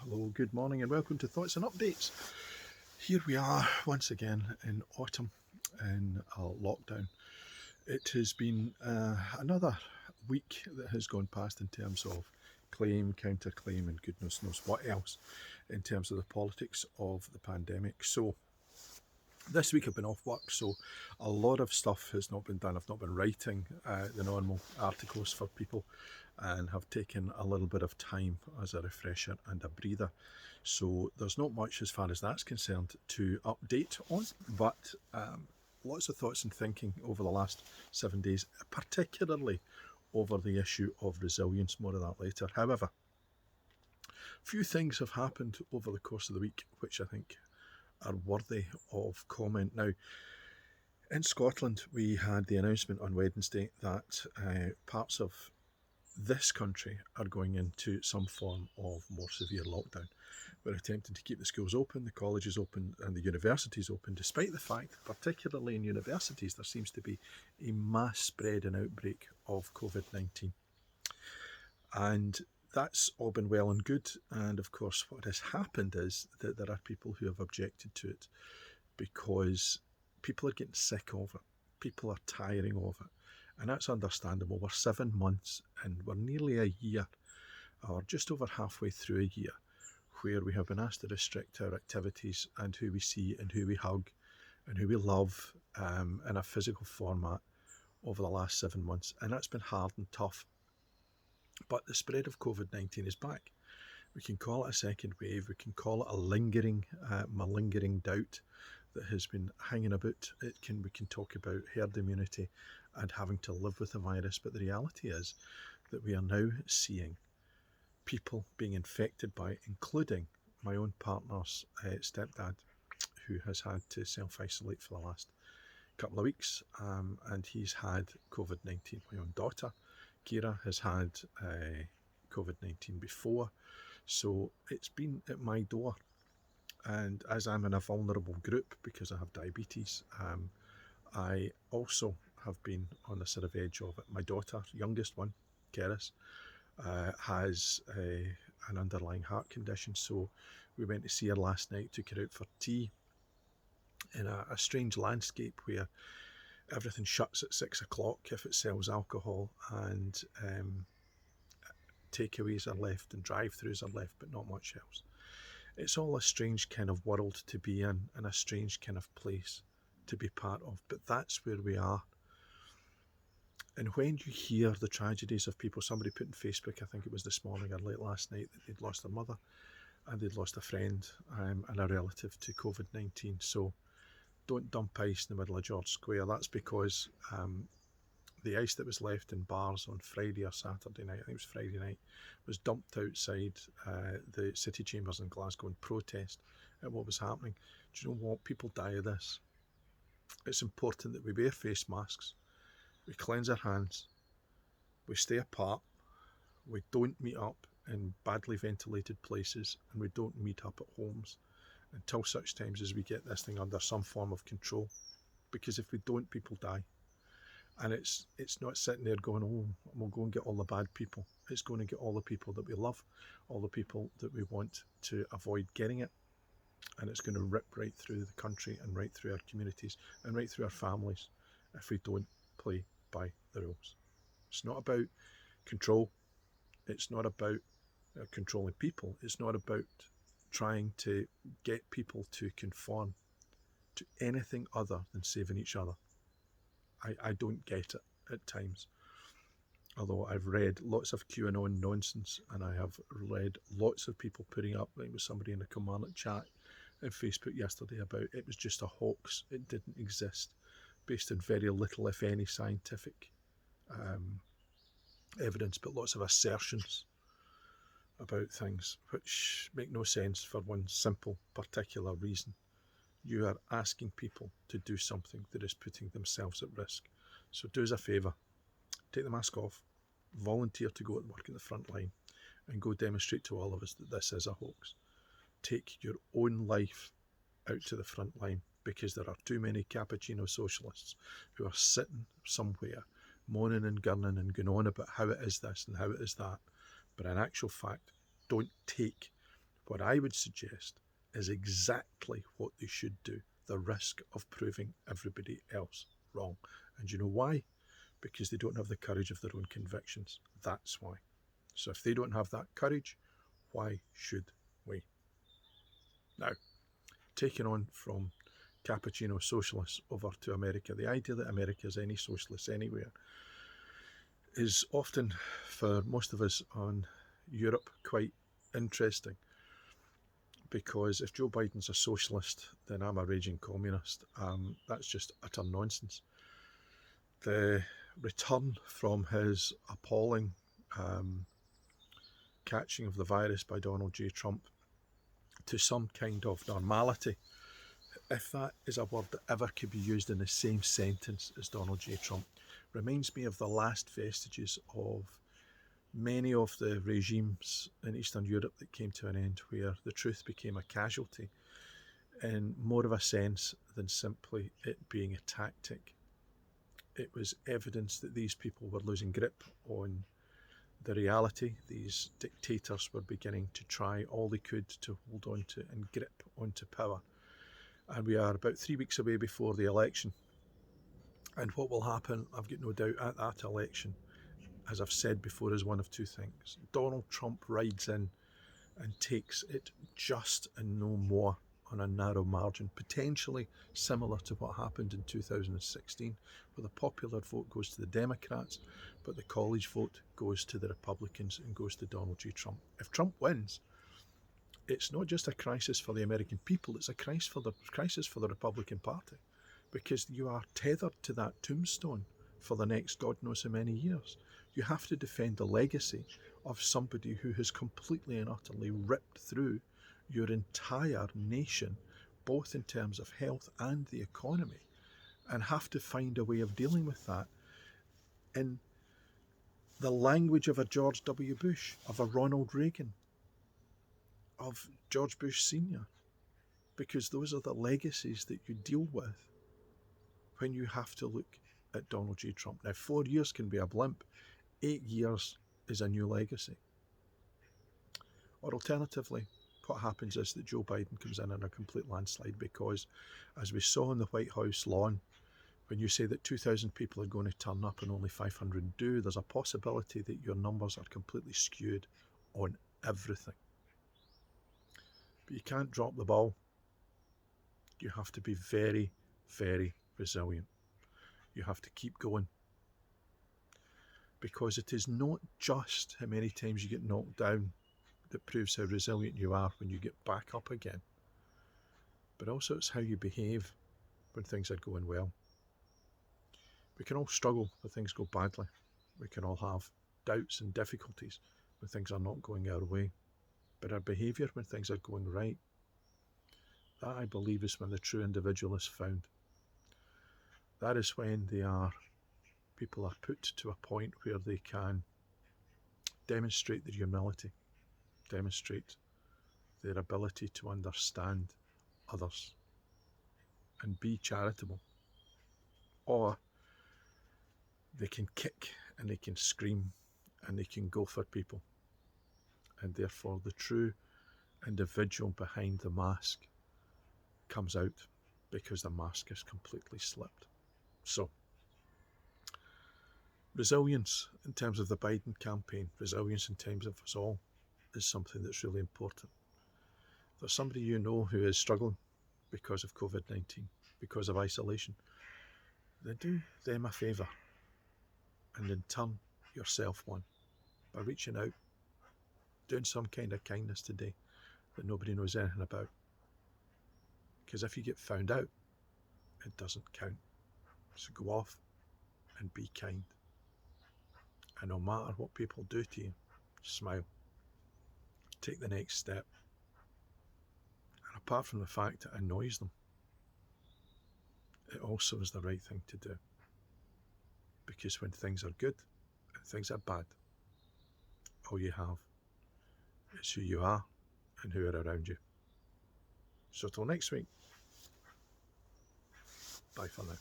Hello, good morning, and welcome to Thoughts and Updates. Here we are once again in autumn in a lockdown. It has been another week that has gone past in terms of claim, counterclaim, and goodness knows what else in terms of the politics of the pandemic. So, this week I've been off work, so a lot of stuff has not been done. I've not been writing the normal articles for people and have taken a little bit of time as a refresher and a breather. So there's not much as far as that's concerned to update on, but lots of thoughts and thinking over the last 7 days, particularly over the issue of resilience. More of that later. However, a few things have happened over the course of the week which I think are worthy of comment. Now, in Scotland, we had the announcement on Wednesday that parts of this country are going into some form of more severe lockdown. We're attempting to keep the schools open, the colleges open, and the universities open, despite the fact that, particularly in universities, there seems to be a mass spread and outbreak of COVID-19. And that's all been well and good. And of course, what has happened is that there are people who have objected to it because people are getting sick of it. People are tiring of it. And that's understandable. We're 7 months and we're nearly a year, or just over halfway through a year, where we have been asked to restrict our activities and who we see and who we hug and who we love in a physical format over the last 7 months. And that's been hard and tough. But the spread of COVID-19 is back. We can call it a second wave. We can call it a lingering, malingering doubt that has been hanging about. We can talk about herd immunity and having to live with the virus. But the reality is that we are now seeing people being infected by, including my own partner's stepdad, who has had to self-isolate for the last couple of weeks, and he's had COVID-19. My own daughter, Kira, has had COVID-19 before, so it's been at my door. And as I'm in a vulnerable group because I have diabetes, I also have been on the sort of edge of it. My daughter, youngest one, Keris, has an underlying heart condition, so we went to see her last night, took her out for tea in a strange landscape where everything shuts at 6 o'clock if it sells alcohol, and takeaways are left and drive-throughs are left, but not much else. It's all a strange kind of world to be in and a strange kind of place to be part of, but that's where we are. And when you hear the tragedies of people, somebody put in Facebook, I think it was this morning or late last night, that they'd lost their mother and they'd lost a friend and a relative to COVID-19. So don't dump ice in the middle of George Square. That's because the ice that was left in bars on Friday or Saturday night, I think it was Friday night, was dumped outside the city chambers in Glasgow in protest at what was happening. Do you know what? People die of this. It's important that we wear face masks, we cleanse our hands, we stay apart, we don't meet up in badly ventilated places, and we don't meet up at homes until such times as we get this thing under some form of control. Because if we don't, people die. And it's not sitting there going, oh, we'll go and get all the bad people. It's going to get all the people that we love, all the people that we want to avoid getting it. And it's going to rip right through the country and right through our communities and right through our families if we don't play by the rules. It's not about control. It's not about controlling people. It's not about trying to get people to conform to anything other than saving each other. I don't get it at times. Although I've read lots of QAnon nonsense, and I have read lots of people putting up, like, with somebody in a Kilmarnock chat on Facebook yesterday about it was just a hoax, it didn't exist, based on very little, if any, scientific evidence, but lots of assertions about things which make no sense for one simple particular reason. You are asking people to do something that is putting themselves at risk. So do us a favour, take the mask off, volunteer to go and work in the front line, and go demonstrate to all of us that this is a hoax. Take your own life out to the front line, because there are too many cappuccino socialists who are sitting somewhere moaning and gurning and going on about how it is this and how it is that, but in actual fact don't take What I would suggest is exactly what they should do, the risk of proving everybody else wrong. And you know why? Because they don't have the courage of their own convictions. That's why. So if they don't have that courage, why should we? Now, taking on from cappuccino socialists over to America, the idea that America is any socialist anywhere is often, for most of us on Europe, quite interesting. Because if Joe Biden's a socialist, then I'm a raging communist. That's just utter nonsense. The return from his appalling catching of the virus by Donald J. Trump to some kind of normality, if that is a word that ever could be used in the same sentence as Donald J. Trump, reminds me of the last vestiges of many of the regimes in Eastern Europe that came to an end, where the truth became a casualty in more of a sense than simply it being a tactic. It was evidence that these people were losing grip on the reality. These dictators were beginning to try all they could to hold on to and grip onto power. And we are about 3 weeks away before the election. And what will happen, I've got no doubt, at that election, as I've said before, is one of two things. Donald Trump rides in and takes it just and no more on a narrow margin, potentially similar to what happened in 2016, where the popular vote goes to the Democrats, but the college vote goes to the Republicans and goes to Donald J. Trump. If Trump wins, it's not just a crisis for the American people, it's a crisis for the Republican Party, because you are tethered to that tombstone for the next God knows how many years. You have to defend the legacy of somebody who has completely and utterly ripped through your entire nation, both in terms of health and the economy, and have to find a way of dealing with that in the language of a George W. Bush, of a Ronald Reagan, of George Bush Sr., because those are the legacies that you deal with when you have to look at Donald J. Trump. Now, 4 years can be a blimp. 8 years is a new legacy. Or alternatively, what happens is that Joe Biden comes in a complete landslide, because, as we saw on the White House lawn, when you say that 2,000 people are going to turn up and only 500 do, there's a possibility that your numbers are completely skewed on everything. But you can't drop the ball. You have to be very, very resilient. You have to keep going. Because it is not just how many times you get knocked down that proves how resilient you are when you get back up again, but also it's how you behave when things are going well. We can all struggle when things go badly. We can all have doubts and difficulties when things are not going our way. But our behaviour when things are going right, that I believe is when the true individual is found. That is when people are put to a point where they can demonstrate their humility, demonstrate their ability to understand others and be charitable. Or they can kick and they can scream and they can go for people. And therefore the true individual behind the mask comes out, because the mask is completely slipped. So, resilience in terms of the Biden campaign, resilience in terms of us all, is something that's really important. If there's somebody you know who is struggling because of COVID-19, because of isolation, then do them a favour, and in turn yourself one, by reaching out, doing some kind of kindness today that nobody knows anything about. Because if you get found out, it doesn't count. So go off and be kind. And no matter what people do to you, smile. Take the next step. And apart from the fact it annoys them, it also is the right thing to do. Because when things are good and things are bad, all you have is who you are and who are around you. So till next week, bye for now.